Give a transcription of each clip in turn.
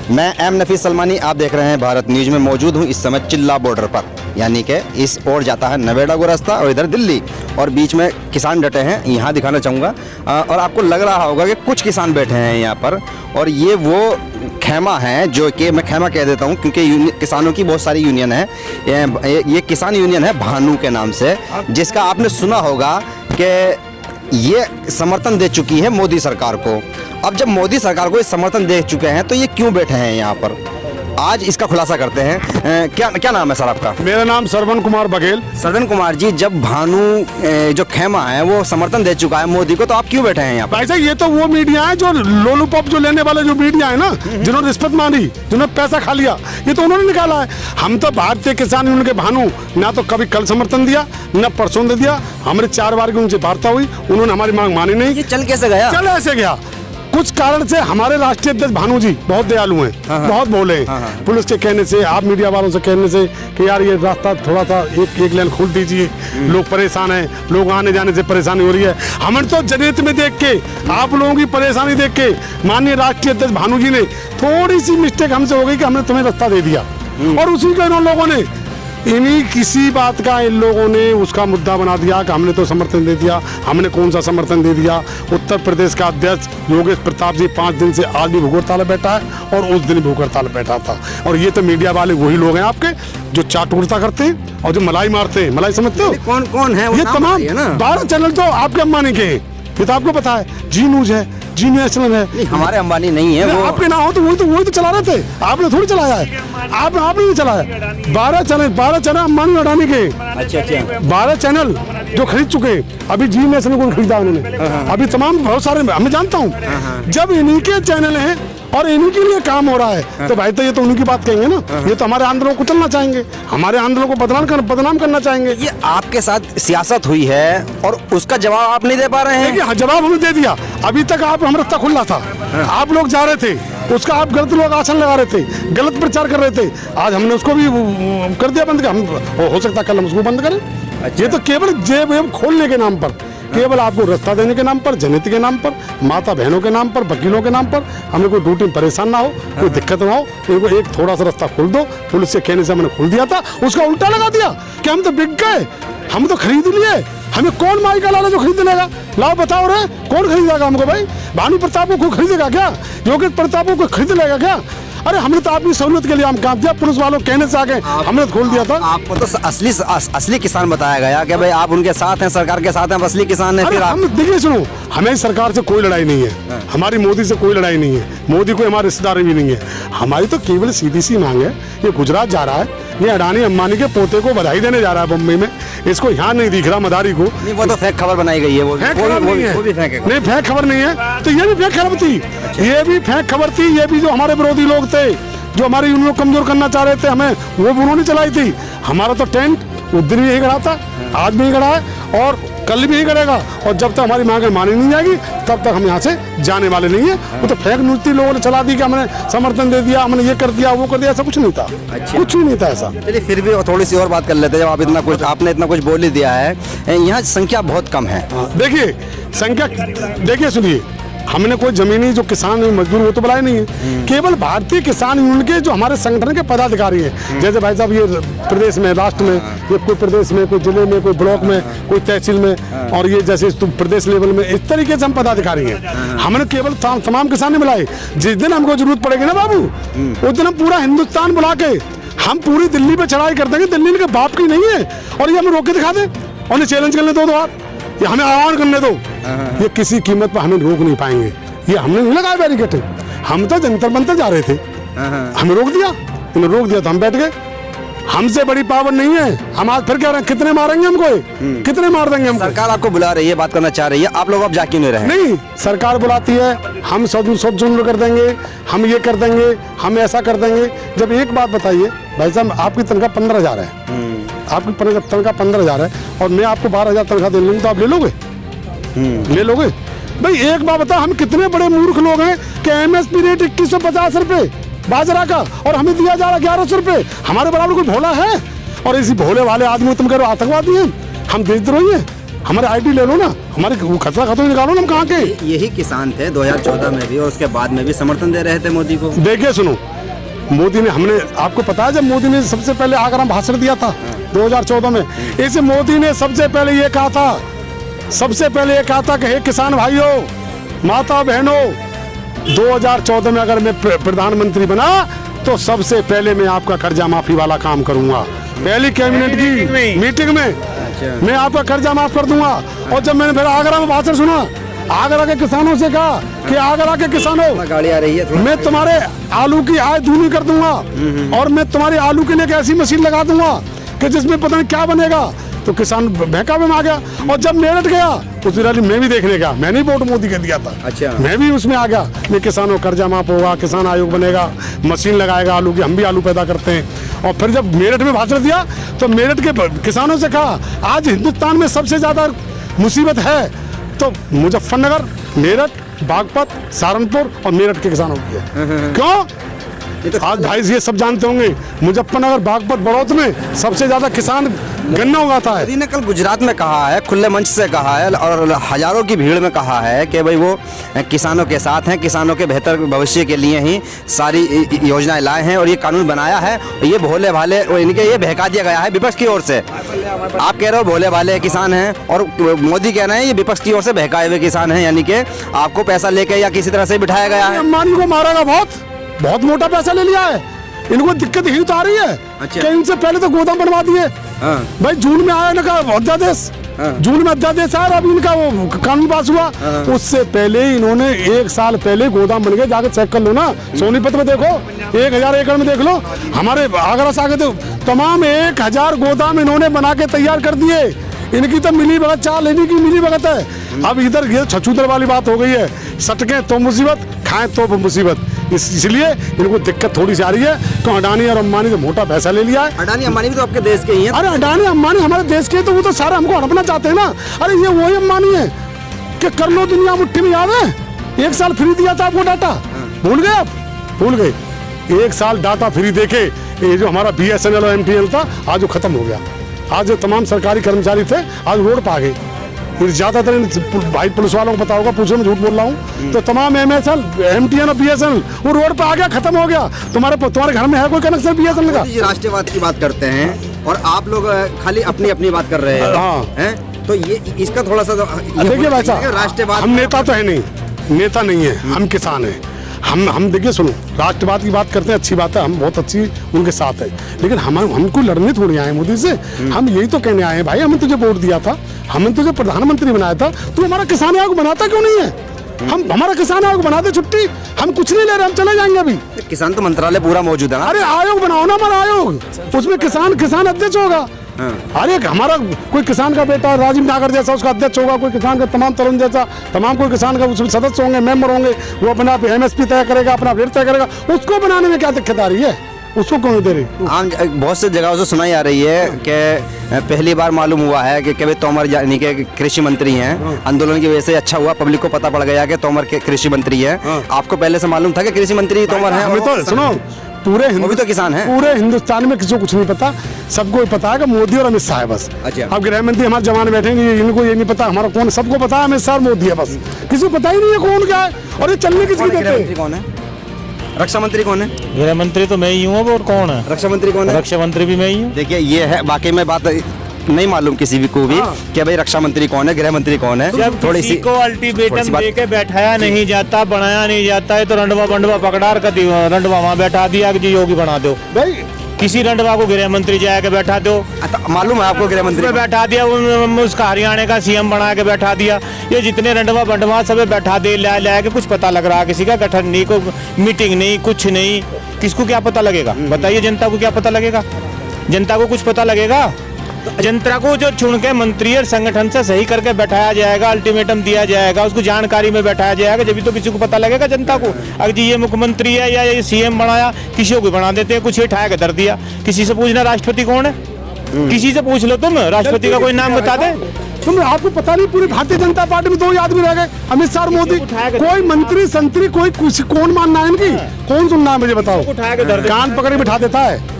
मैं एम नफीस सलमानी, आप देख रहे हैं भारत न्यूज में। मौजूद हूं इस समय चिल्ला बॉर्डर पर, यानी कि इस ओर जाता है नवेड़ा को रास्ता और इधर दिल्ली, और बीच में किसान डटे हैं। यहाँ दिखाना चाहूँगा और आपको लग रहा होगा कि कुछ किसान बैठे हैं यहाँ पर, और ये वो खेमा है जो कि मैं खेमा कह देता हूँ क्योंकि किसानों की बहुत सारी यूनियन है। ये किसान यूनियन है भानु के नाम से, जिसका आपने सुना होगा कि ये समर्थन दे चुकी है मोदी सरकार को। अब जब मोदी सरकार को ये समर्थन दे चुके हैं तो ये क्यों बैठे हैं यहाँ पर, आज इसका खुलासा करते हैं। क्या नाम है सर आपका? मेरा नाम श्रवण कुमार बघेल। श्रवण कुमार जी, जब भानु जो खेमा है वो समर्थन दे चुका है मोदी को, तो आप क्यों बैठे हैं यहाँ पर? भाई साहब, ये तो वो मीडिया है जो लोलूपॉप जो लेने वाले जो मीडिया है ना, जिन्होंने रिश्वत मांगी, जिन्होंने पैसा खा लिया, ये तो उन्होंने निकाला है। हम तो भारतीय किसान यूनियन के भानु ना तो कभी कल समर्थन दिया न परसों दे दिया। हमारे 4 बार की उनसे वार्ता हुई, उन्होंने हमारी मांग मानी नहीं। ये चल कैसे गया? चल ऐसे गया, कुछ कारण से हमारे राष्ट्रीय अध्यक्ष भानु जी बहुत दयालु हैं, बहुत बोले हैं। पुलिस के कहने से, आप मीडिया वालों से कहने से कि यार ये रास्ता थोड़ा सा एक लेन खोल दीजिए, लोग परेशान हैं, लोग आने जाने से परेशानी हो रही है। हमने तो जनहित में देख के, आप लोगों की परेशानी देख के माननीय राष्ट्रीय अध्यक्ष भानु जी ने थोड़ी सी मिस्टेक हमसे हो गई कि हमने तुम्हें रास्ता दे दिया, और उसी को इन लोगों ने इन्हीं किसी बात का इन लोगों ने उसका मुद्दा बना दिया कि हमने तो समर्थन दे दिया। हमने कौन सा समर्थन दे दिया? उत्तर प्रदेश का अध्यक्ष योगेश प्रताप जी 5 दिन से आज भी भूख हड़ताल बैठा है, और उस दिन भूख हड़ताल बैठा था। और ये तो मीडिया वाले वही लोग हैं आपके जो चाटुरता करते हैं और जो मलाई मारते हैं। मलाई समझते हो कौन कौन है? ये तमाम 12 चैनल तो आपके अंबानी के हैं, ये तो आपको पता है। जी न्यूज है, जी नेशनल है। हमारे अंबानी नहीं है वो। आपके ना हो तो वही तो चला रहे थे, आपने थोड़ी चलाया है। आपने नहीं चलाया। 12 चैनल अंबानी अडानी के। अच्छा 12 चैनल जो खरीद चुके हैं। अभी जी नेशनल को खरीदा उन्होंने। अभी तमाम बहुत सारे मैं जानता हूँ। जब इन्हीं के चैनल हैं और इन्हीं के लिए काम हो रहा है तो भाई तो ये तो उन्हीं की बात कहेंगे ना। ये तो हमारे आंदोलन को कुचलना चाहेंगे, हमारे आंदोलन को बदनाम करना चाहेंगे। ये आपके साथ सियासत हुई है और उसका जवाब आप नहीं दे पा रहे हैं। जवाब हमने दे दिया। अभी तक आप हम रास्ता खुला था, आप लोग जा रहे थे, उसका आप गलत लोग आसन लगा रहे थे, गलत प्रचार कर रहे थे। आज हमने उसको भी कर दिया बंद। हम हो सकता है कल हम उसको बंद करें। ये तो केवल जेब खोलने के नाम पर, केवल आपको रास्ता देने के नाम पर, जनहित के नाम पर, माता बहनों के नाम पर, वकीलों के नाम पर, हमें कोई ड्यूटी में परेशान ना हो, कोई दिक्कत ना हो, इनको एक थोड़ा सा रास्ता खोल दो। पुलिस के कहने से हमने खोल दिया था, उसका उल्टा लगा दिया कि हम तो बिक गए, हम तो खरीद लिए। हमें कौन माई का लाला जो खरीद लेगा? लाओ बताओ रे, कौन खरीदेगा हमको? भाई भानु प्रताप को कोई खरीदेगा क्या? योगेश प्रताप को कोई खरीद लेगा क्या? अरे हमने तो आपकी सहूलियत के लिए हम काम किया, पुलिस वालों कहने से आगे हमने खोल दिया था। आपको तो असली किसान बताया गया कि भाई आप उनके साथ हैं, सरकार के साथ हैं, असली किसान है। फिर हम देखिए, सुनो, हमें सरकार से कोई लड़ाई नहीं है, हमारी मोदी से कोई लड़ाई नहीं है, मोदी कोई हमारे रिश्तेदार भी नहीं है। हमारी तो केवल सीधी सी मांग है। ये गुजरात जा रहा है, ये अडानी अंबानी के पोते को बधाई देने जा रहा है बम्बई में, इसको यहाँ नहीं दिख रहा मदारी को। नहीं, वो तो फेक खबर बनाई गई है। वो फेक खबर नहीं है। नहीं, फेक खबर नहीं है, तो ये भी फेक खबर थी। ये भी फेक खबर थी। ये भी जो हमारे विरोधी लोग थे, जो हमारे यूनियन को कमजोर करना चाह रहे थे हमें, वो भी उन्होंने चलाई थी। हमारा तो टेंट उस दिन भी यही गड़ा था, आज भी यही गड़ा है और कल भी यही गड़ेगा। और जब तक हमारी मांगें मानी नहीं जाएगी तब तक हम यहाँ से जाने वाले नहीं है। वो तो फेक न्यूज थी, लोगों ने चला दी कि हमने समर्थन दे दिया, हमने ये कर दिया, वो कर दिया। ऐसा कुछ नहीं था। कुछ भी नहीं था ऐसा। चलिए फिर भी थोड़ी सी और बात कर लेते हैं। जब आप आपने इतना कुछ बोल ही दिया है, यहाँ संख्या बहुत कम है। देखिए संख्या, देखिए सुनिए, हमने कोई जमीनी जो किसान मजदूर वो तो बुलाए नहीं है। केवल भारतीय किसान यूनियन के जो हमारे संगठन के पदाधिकारी हैं, जैसे भाई साहब ये प्रदेश में, राष्ट्र में, ये कोई प्रदेश में, कोई जिले में, कोई ब्लॉक में, कोई तहसील में, और ये जैसे प्रदेश लेवल में, इस तरीके से हम पदाधिकारी हैं। हमने केवल तमाम किसान नहीं बुलाए। जिस दिन हमको जरूरत पड़ेगी ना बाबू, उस दिन हम पूरा हिंदुस्तान बुला के हम पूरी दिल्ली पे चढ़ाई कर देंगे। दिल्ली इनके बाप की नहीं है, और ये हमें रोक के दिखा दे और चैलेंज करने दो आप, ये हमें आह्वान करने दो। ये किसी कीमत पर हमें रोक नहीं पाएंगे। ये हमने नहीं लगाया बैरिकेड, हम तो जंतर मंतर जा रहे थे, हमें रोक दिया, इन्हें रोक दिया तो हम बैठ गए। हमसे बड़ी पावर नहीं है। हम आज फिर कह रहे हैं कितने मारेंगे हमको, कितने मार देंगे हमको। सरकार आपको बुला रही है, बात करना चाह रही है, आप लोग अब जा क्यों नहीं रहे? नहीं, सरकार बुलाती है, हम सब जुम्र कर देंगे, हम ये कर देंगे, हम ऐसा कर देंगे। जब एक बात बताइए भाई साहब, आपकी तनख्वाह 15,000 है, आपकी तनख्वाह 15,000 है और मैं आपको 12,000 तनख्वाह दे लूँगा तो आप ले लोगे? ले लोगे? भाई एक बात बताओ, हम कितने बड़े मूर्ख लोग हैं कि MSP रेट 2150 रुपए बाजरा का और हमें दिया जा रहा 1100 रुपए। हमारे बराबर कोई भोला है? और इसी भोले वाले आदमी तुम कह रहे हो आतंकवादी हैं, हम देशद्रोही हैं। हमारे आईडी ले लो ना, हमारे खतरा खतरा निकालो ना, हम कहाँ के। यही किसान थे 2014 में भी और उसके बाद में भी समर्थन दे रहे थे मोदी को। देखिए सुनो, मोदी ने, हमने आपको पता है जब मोदी ने सबसे पहले आगरा में भाषण दिया था 2014 में, इसे मोदी ने सबसे पहले ये कहा था, कि हे किसान भाइयों, माता बहनों, 2014 में अगर मैं प्रधानमंत्री बना तो सबसे पहले मैं आपका कर्जा माफी वाला काम करूंगा। पहली कैबिनेट की मीटिंग में मैं आपका कर्जा माफ कर दूंगा। और जब मैंने फिर आगरा में भाषण सुना, आगरा के किसानों से कहा कि आगरा के किसानों, गाड़ी आ रही है, मैं तुम्हारे आलू की आय दूनी कर दूंगा और मैं तुम्हारे आलू के लिए एक ऐसी मशीन लगा दूंगा कि जिसमें पता नहीं क्या बनेगा। तो किसान बहका में आ गया। और जब मेरठ गया उस रैली मैं भी देखने गया, मैंने वोट मोदी का दिया था। अच्छा। मैं भी उसमें आ गया, मैं किसानों कर्जा माफ होगा, किसान आयोग बनेगा, मशीन लगाएगा आलू की, हम भी आलू पैदा करते हैं। और फिर जब मेरठ में भाषण दिया तो मेरठ के किसानों से कहा, आज हिंदुस्तान में सबसे ज्यादा मुसीबत है तो मुजफ्फरनगर, मेरठ, बागपत, सहारनपुर और मेरठ के किसानों की है। क्यों? आज भाई ये सब जानते होंगे, मुजफ्फरनगर, बागपत, बड़ौत में सबसे ज्यादा किसान गन्ना उगाता है। मोदी ने कल गुजरात में कहा है, खुले मंच से कहा है और हजारों की भीड़ में कहा है कि भाई वो किसानों के साथ हैं, किसानों के बेहतर भविष्य के लिए ही सारी योजनाएं लाए हैं और ये कानून बनाया है। ये भोले भाले इनके ये बहका दिया गया है विपक्ष की ओर से। आप कह रहे हो भोले भाले किसान हैं और मोदी कह रहे हैं ये विपक्ष की ओर से बहकाए हुए किसान हैं, यानी कि आपको पैसा लेके या किसी तरह से बिठाया गया है। अंबानी को मारेगा, बहुत मोटा पैसा ले लिया है। इनको दिक्कत यही तो आ रही है। अच्छा। कि इनसे पहले तो गोदाम बनवा दिए। भाई जून में आया इनका अध्यादेश, जून में अध्यादेश आया, अब इनका वो कानून पास हुआ। उससे पहले इन्होंने 1 साल पहले गोदाम बन गए, जाके चेक कर लो ना, सोनीपत में देखो, 1000 एकड़ में देख लो, हमारे आगरा से आगे तो तमाम 1000 गोदाम इन्होंने बना के तैयार कर दिए। इनकी तो मिली भगत, चाल लेने की मिली भगत है। अब इधर ये छछूतर वाली बात हो गई है, सटके तो मुसीबत, खाएं तो मुसीबत। इसलिए इनको दिक्कत थोड़ी सी आ रही है। तो अडानी और अंबानी तो मोटा पैसा ले लिया है। अडानी अंबानी भी तो आपके देश के ही हैं। अरे अडानी अंबानी हमारे देश के, तो वो तो सारा हमको हड़पना चाहते हैं ना। अरे ये वही अंबानी है कि कर लो दुनिया मुट्ठी में, याद है 1 साल फ्री दिया था आपको डाटा, भूल गए आप? भूल गए। 1 साल डाटा फ्री देके ये जो हमारा BSNL और MTNL था आज वो खत्म हो गया। आज जो तमाम सरकारी कर्मचारी थे आज रोड पर आ गए। ज्यादातर भाई पुलिस वालों को पता होगा, पूछो मैं झूठ बोल रहा हूँ, तो तमाम MSL, MTN और BSNL वो रोड पे आ गया, खत्म हो गया। तुम्हारे घर में है कोई कनेक्शन BSNL का? राष्ट्रवाद की बात करते हैं और आप लोग खाली अपनी बात कर रहे हैं। हाँ। तो ये इसका थोड़ा सा देखिए भाई साहब, राष्ट्रवाद, हम नेता तो है नहीं, नेता नहीं है, हम किसान हैं। हम देखिए सुनो, राष्ट्रवाद की बात करते हैं, अच्छी बात है, हम बहुत अच्छी उनके साथ है, लेकिन हमको लड़ने थोड़ी आए मोदी से। हम यही तो कहने आए हैं, भाई हमने तुझे वोट दिया था, हमने तुझे प्रधानमंत्री बनाया था, तू हमारा किसान आयोग बनाता क्यों नहीं है? हमारा किसान आयोग बनाते, छुट्टी, हम कुछ नहीं ले रहे, हम चले जाएंगे अभी। किसान तो मंत्रालय पूरा मौजूद है ना। अरे आयोग बनाओ ना, हमारा आयोग, उसमें किसान अध्यक्ष होगा। अरे हमारा कोई किसान का बेटा राजीव नागर जैसा उसका अध्यक्ष होगा, कोई किसान का तमाम तरुण जैसा तमाम कोई किसान का उसमें सदस्य होंगे, मेंबर होंगे, वो अपना MSP तय करेगा, अपना रेट तय करेगा। उसको बनाने में क्या दिक्कत आ रही है? उसको क्यों दे रही? आम बहुत से जगहों से सुनाई आ रही है कि पहली बार मालूम हुआ है कि कभी तोमर यानी कि कृषि मंत्री हैं। आंदोलन की वजह से अच्छा हुआ, पब्लिक को पता पड़ गया कि तोमर के कृषि मंत्री है। आपको पहले से मालूम था कि कृषि मंत्री तोमर है? हमें तो सुनो, पूरे तो किसान है, पूरे हिंदुस्तान में किसी को कुछ नहीं पता, सबको पता है कि मोदी और अमित शाह है बस। अच्छा। अब गृह मंत्री हमारे जवान बैठे नहीं, इनको ये नहीं पता हमारा कौन, सबको पता है अमित शाह और मोदी है बस, किसी को पता ही नहीं है कौन क्या है। और ये चलने किसकी देते हैं? कौन है? रक्षा मंत्री कौन है? गृह मंत्री तो मैं ही हूँ, और कौन है? रक्षा मंत्री कौन है? रक्षा मंत्री भी मैं ही हूँ। देखिए ये है, बाकी में बात नहीं मालूम किसी भी को भी कि भाई रक्षा मंत्री कौन है, गृह मंत्री कौन है। जब थोड़ी किसी सी को अल्टीमेटम देके बैठाया नहीं जाता, बनाया नहीं जाता है, तो रंडवा बंडवा पकड़ा कर रंडवा वहाँ बैठा दिया कि जी योगी बना दो। भाई किसी रंडवा को गृह मंत्री जाके बैठा दो, मालूम है आपको गृह मंत्री उसमें बैठा दिया, उसका हरियाणा का CM बना के बैठा दिया। ये जितने रंडवा बंडवा सब बैठा दे ला के कुछ पता लग रहा, किसी का गठन नहीं, को मीटिंग नहीं, कुछ नहीं, किसको क्या पता लगेगा? बताइए, जनता को क्या पता लगेगा? जनता को कुछ पता लगेगा? जनता को जो चुन के मंत्री और संगठन से सही करके बैठाया जाएगा, अल्टीमेटम दिया जाएगा, उसको जानकारी में बैठाया जाएगा, जब तो किसी को पता लगेगा जनता को। अगर जी ये मुख्यमंत्री है या ये CM बनाया, किसी को भी बना देते हैं, कुछ उठाया के धर दिया। किसी से पूछना राष्ट्रपति कौन है? किसी से पूछ लो तुम, राष्ट्रपति का कोई नाम बता दे। तुम, आपको पता नहीं पूरी भारतीय जनता पार्टी में 2 आदमी रह गए, अमित शाह और मोदी। कोई मंत्री संतरी कोई कुछ कौन मानना है इनकी? कौन सुनना है मुझे बताओ? कान पकड़े बिठा देता है।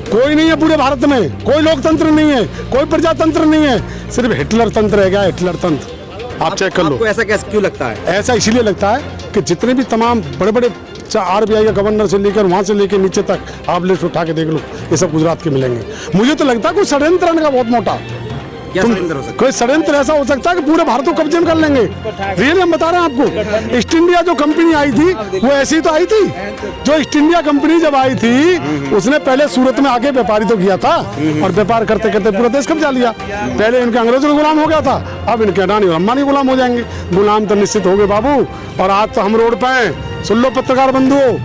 कोई नहीं है पूरे भारत में, कोई लोकतंत्र नहीं है, कोई प्रजातंत्र नहीं है, सिर्फ हिटलर तंत्र है। क्या हिटलर तंत्र आप चेक कर लो। आपको ऐसा कैसे क्यों लगता है? ऐसा इसलिए लगता है कि जितने भी तमाम बड़े बड़े RBI का गवर्नर से लेकर वहां से लेकर नीचे तक आप लिस्ट उठा के देख लो, ये सब गुजरात के मिलेंगे। मुझे तो लगता है कोई षड्यंत्र इनका बहुत मोटा। कोई षड्यंत्र ऐसा हो सकता है कि पूरे भारत को कब्जे में कर लेंगे। रियली हम बता रहे हैं आपको। ईस्ट इंडिया जो कंपनी आई थी वो ऐसी तो आई थी। जो ईस्ट इंडिया कंपनी जब आई थी उसने पहले सूरत में आके व्यापारी तो किया था और व्यापार करते करते पूरा देश कब्जा लिया। पहले इनके अंग्रेजों का गुलाम हो गया था, अब इनके अडानी और अंबानी गुलाम हो जाएंगे। गुलाम तो निश्चित हो गए बाबू। और आज तो हम रोड पे हैं, सुन लो पत्रकार बंधुओं,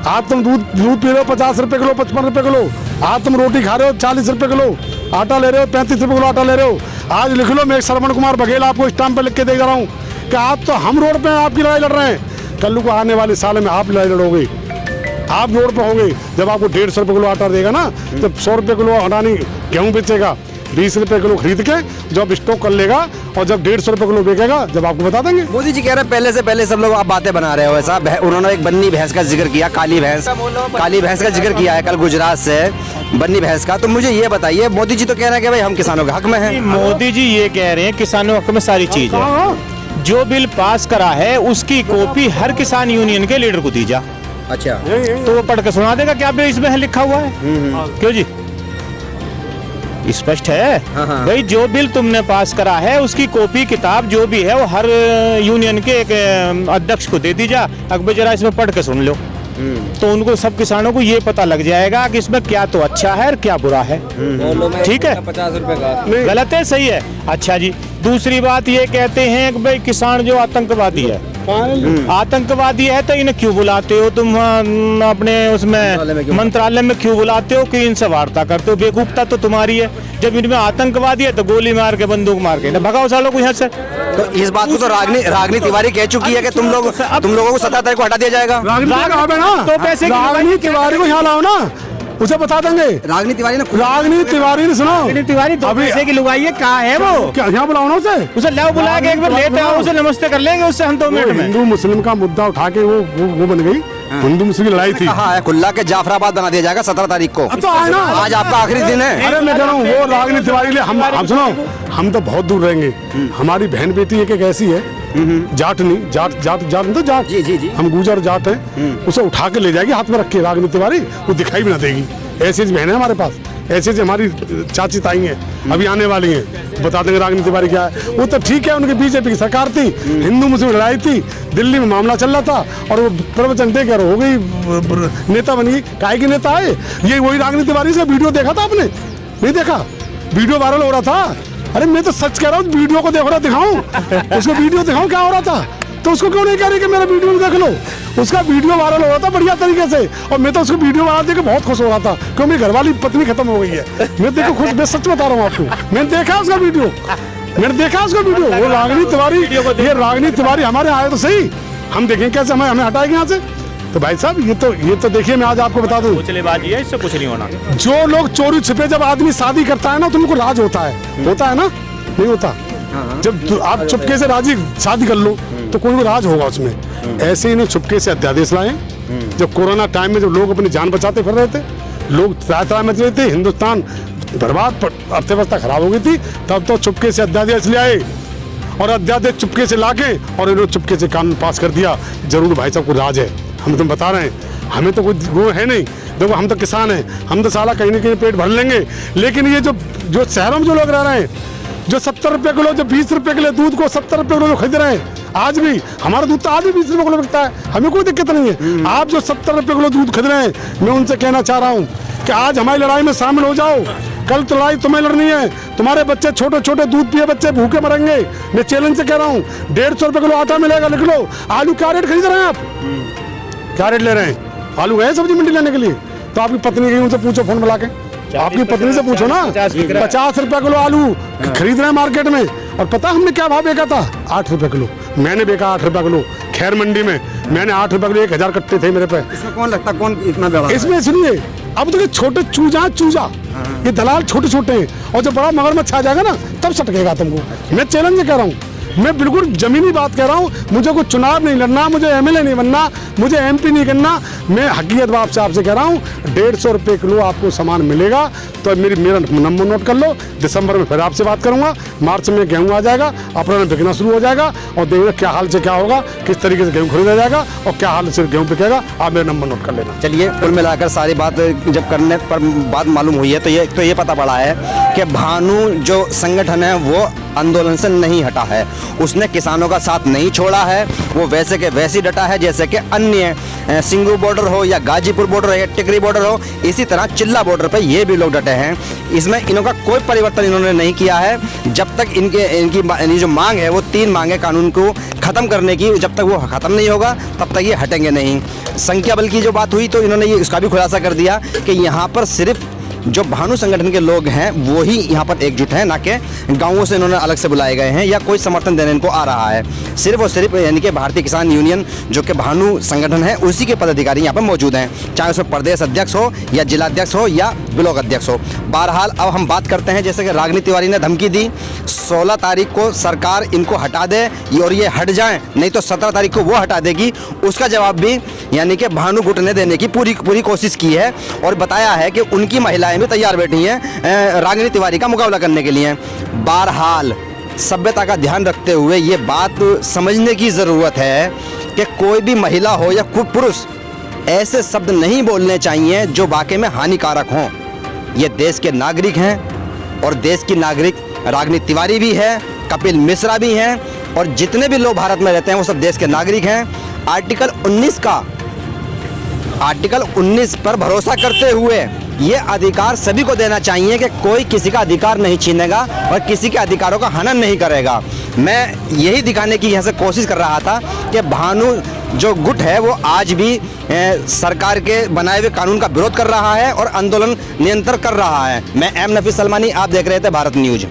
आज तुम दूध पी रहे हो 50 रुपए किलो, 55 रुपए किलो। आज तुम रोटी खा रहे हो 40 रुपए किलो, आटा ले रहे हो 35 रुपए किलो आटा ले रहे हो। आज लिख लो, मैं श्रवण कुमार बघेल आपको स्टाम्प पे लिख के दे रहा हूँ कि आज तो हम रोड पे आपकी लड़ाई लड़ रहे हैं, कल को आने वाले साल में आप लड़ाई लड़ोगे, आप रोड पे होंगे। जब आपको 150 रुपए किलो आटा देगा ना, जब 100 रुपए किलो अडानी गेहूँ बेचेगा, 20 रुपए किलो खरीद के जब स्टॉक कर लेगा और जब 150 रुपए किलो बेचेगा, जब आपको बता देंगे। मोदी जी कह रहे हैं पहले से पहले सब लोग आप बातें बना रहे हो ऐसा। उन्होंने एक बन्नी भैंस का जिक्र किया, काली भैंस का जिक्र किया है कल गुजरात से, बन्नी भैंस का। तो मुझे ये बताइए, मोदी जी तो कह रहे हैं कि भाई हम किसानों के हक में हैं। मोदी जी ये कह रहे हैं किसानों के हक में सारी चीज है। जो बिल पास करा है उसकी कॉपी हर किसान यूनियन के लीडर को दी जा। अच्छा, तो वो पढ़ के सुना देगा क्या इसमें लिखा हुआ है। क्यों जी, स्पष्ट है। भाई जो बिल तुमने पास करा है उसकी कॉपी किताब जो भी है वो हर यूनियन के एक अध्यक्ष को दे दी जा। अकबर जरा इसमें पढ़ के सुन लो, तो उनको सब किसानों को ये पता लग जाएगा कि इसमें क्या तो अच्छा है और क्या बुरा है। ठीक है, 50 रुपए का गलत है सही है। अच्छा जी, दूसरी बात ये कहते हैं कि भाई किसान जो आतंकवादी है, आतंकवादी है तो इन्हें क्यों बुलाते हो तुम अपने उसमें मंत्रालय में क्यों बुलाते हो कि इनसे वार्ता करते हो? बेवकूफता तो तुम्हारी है। जब इनमें आतंकवादी है तो गोली मार के बंदूक मार के भगाओ सालों को यहाँ से। तो इस बात को तो रागनी तिवारी कह चुकी है कि तुम लोगों को 17 तारीख को हटा दिया जाएगा। तो पैसे रागनी तिवारी को यहाँ लाओ ना, उसे बता देंगे। रागनी तिवारी ने सुनो, तिवारी तो पैसे की लुगाई है, कहाँ है वो? क्या यहाँ बुलाओ ना उसे लाओ, बुला के एक बार लेते आओ, उसे नमस्ते कर लेंगे उससे हम 2 मिनट में। हिंदू मुस्लिम का मुद्दा उठा के वो बन गई। हिंदू मुस्लिम की लड़ाई थी। कहा है खुल्ला के जाफराबाद बना दिया जाएगा 17 तारीख को। तो आए ना, आज आपका आखिरी दिन है। अरे मैं कह रहा हूँ वो रागनी तिवारी हम सुनो, हम तो बहुत दूर रहेंगे। हमारी बहन बेटी एक ऐसी है, जाट नहीं, जाट जी। हम गुजर जाट हैं, उसे उठा के ले जाएगी हाथ में रख के रागनी तिवारी, वो दिखाई भी ना देगी। ऐसी बहन है हमारे पास, ऐसी हमारी चाची ताई हैं, अभी आने वाली हैं, बता देंगे रागनी तिवारी क्या है। वो तो ठीक है, उनकी बीजेपी की सरकार थी, हिंदू मुस्लिम लड़ाई थी, दिल्ली में मामला चल रहा था और वो प्रवचन देकर हो गई, नेता बन गई। काय की नेता है ये? वही रागनी तिवारी से वीडियो देखा था आपने? नहीं देखा? वीडियो वायरल हो रहा था। अरे मैं तो सच कह रहा हूँ, वीडियो को देखो, दिखाऊं उसको, वीडियो दिखाऊं क्या हो रहा था। तो उसको क्यों नहीं कह रही कि मेरा वीडियो देख लो? उसका वीडियो वायरल हो रहा था बढ़िया तरीके से, और मैं तो उसको वीडियो वायरल देख के बहुत खुश हो रहा था, क्योंकि मेरी घरवाली पत्नी खत्म हो गई है। मैं देखो खुश, मैं सच बता रहा हूँ आपको, मैंने देखा उसका वीडियो, वो रागनी तिवारी, ये रागनी तिवारी हमारे आए तो सही, हम देखें कैसे हमें हटाएंगे यहाँ से। तो भाई साहब ये तो देखिए, मैं आज आपको बता दूं, चलेबाजी है, इससे कुछ नहीं होना। जो लोग चोरी छिपे जब आदमी शादी करता है ना, तो उनको राज होता है ना? नहीं होता। जब आप चुपके से राजी शादी कर लो तो कोई राज होगा उसमें। ऐसे ही चुपके से अध्यादेश लाए। जब कोरोना टाइम में जब लोग अपनी जान बचाते फिर रहे थे, लोग त्राह मच रहे थे, हिंदुस्तान बर्बाद, अर्थव्यवस्था खराब हो गई थी, तब तो चुपके से अध्यादेश ले आए और अध्यादेश चुपके से लाके और इन्होंने चुपके से कानून पास कर दिया। जरूर भाई साहब को राज है, हम तुम बता रहे हैं, हमें तो कोई वो है नहीं। देखो हम तो किसान हैं, हम तो साला कहीं ना कहीं पेट भर लेंगे। लेकिन ये जो शहरों में जो लोग रह रहे हैं, जो 70 रुपए किलो, जो 20 रुपए किलो दूध को 70 रुपए किलो खरीद रहे हैं, आज भी हमारा दूध तो आज भी 20 रुपए किलो बिकता है, हमें कोई दिक्कत नहीं है। आप जो 70 रुपए किलो दूध खरीद रहे हैं, मैं उनसे कहना चाह रहा हूँ कि आज हमारी लड़ाई में शामिल हो जाओ। कल तो लड़ाई तुम्हें लड़नी है, तुम्हारे बच्चे छोटे छोटे दूध पिए बच्चे भूखे मरेंगे। मैं चैलेंज से कह रहा हूँ, 150 रुपए किलो आटा मिलेगा, लिख लो। आलू क्या रेट खरीद रहे हैं आप? क्या रेट ले रहे हैं? आलू गए सब्जी मंडी लेने के लिए, तो आपकी पत्नी गई, उनसे पूछो फोन बुला के, आपकी पत्नी से पूछो ना। 50 रुपए किलो आलू खरीद रहे हैं मार्केट में, और पता हमने क्या भाव बेचा था? 8 रुपए किलो। मैंने बेचा 8 रुपए किलो खैर मंडी में, मैंने 8 रुपए किलो, 1000 कट्टे थे मेरे पे। इसमें कौन लगता, कौन इतना व्यवहार? इसमें सुनिए, अब तो छोटे चूजा, ये दलाल छोटे छोटे हैं, और जब बड़ा मगरमच्छ आ जाएगा ना, तब सटकेगा तुमको। मैं चैलेंज कह रहा हूँ, मैं बिल्कुल जमीनी बात कह रहा हूँ। मुझे कोई चुनाव नहीं लड़ना, मुझे एमएलए नहीं बनना, मुझे एमपी नहीं करना। मैं हकीकत बात से आपसे कह रहा हूँ, 150 रुपये किलो आपको सामान मिलेगा। तो मेरा नंबर नोट कर लो। दिसंबर में फिर आपसे बात करूंगा। मार्च में गेहूँ आ जाएगा, अप्रैल में बिकना शुरू हो जाएगा और देखिए क्या हाल से क्या होगा, किस तरीके से गेहूँ खरीदा जाएगा और क्या हाल से गेहूँ बिकेगा। आप मेरा नंबर नोट कर लेना। चलिए, कुल मिलाकर सारी बात जब करने पर बात मालूम हुई है तो ये पता पड़ा है कि भानु जो संगठन है वो आंदोलन से नहीं हटा है, उसने किसानों का साथ नहीं छोड़ा है। वो वैसे के वैसे ही डटा है जैसे कि अन्य सिंगू बॉर्डर हो या गाजीपुर बॉर्डर हो या टिकरी बॉर्डर हो, इसी तरह चिल्ला बॉर्डर पे ये भी लोग डटे हैं। इसमें इनका कोई परिवर्तन इन्होंने नहीं किया है। जब तक इनकी जो मांग है वो 3 मांगे कानून को ख़त्म करने की, जब तक वो ख़त्म नहीं होगा तब तक ये हटेंगे नहीं। संख्या बल की जो बात हुई तो इन्होंने ये इसका भी खुलासा कर दिया कि यहाँ पर सिर्फ जो भानु संगठन के लोग हैं वो ही यहाँ पर एकजुट हैं, ना कि गाँवों से इन्होंने अलग से बुलाए गए हैं या कोई समर्थन देने इनको आ रहा है। सिर्फ और सिर्फ यानी कि भारतीय किसान यूनियन जो कि भानु संगठन है उसी के पदाधिकारी यहाँ पर मौजूद हैं, चाहे उसमें प्रदेश अध्यक्ष हो या जिलाध्यक्ष हो या ब्लॉक अध्यक्ष हो। बहरहाल अब हम बात करते हैं, जैसे कि रागिनी तिवारी ने धमकी दी 16 तारीख को सरकार इनको हटा दे और ये हट जाएं, नहीं तो 17 तारीख को वो हटा देगी। उसका जवाब भी यानी कि भानु गुट ने देने की पूरी कोशिश की है और बताया है कि उनकी महिलाएं भी तैयार बैठी हैं रागिनी तिवारी का मुकाबला करने के लिए। बहरहाल सभ्यता का ध्यान रखते हुए ये बात समझने की ज़रूरत है कि कोई भी महिला हो या पुरुष ऐसे शब्द नहीं बोलने चाहिए जो वाकई में हानिकारक हों। ये देश के नागरिक हैं और देश की नागरिक रागिनी तिवारी भी है, कपिल मिश्रा भी हैं और जितने भी लोग भारत में रहते हैं वो सब देश के नागरिक हैं। आर्टिकल 19 पर भरोसा करते हुए ये अधिकार सभी को देना चाहिए कि कोई किसी का अधिकार नहीं छीनेगा और किसी के अधिकारों का हनन नहीं करेगा। मैं यही दिखाने की यहाँ से कोशिश कर रहा था कि भानु जो गुट है वो आज भी सरकार के बनाए हुए कानून का विरोध कर रहा है और आंदोलन नियंत्रण कर रहा है। मैं एम नफीस सलमानी, आप देख रहे थे भारत न्यूज।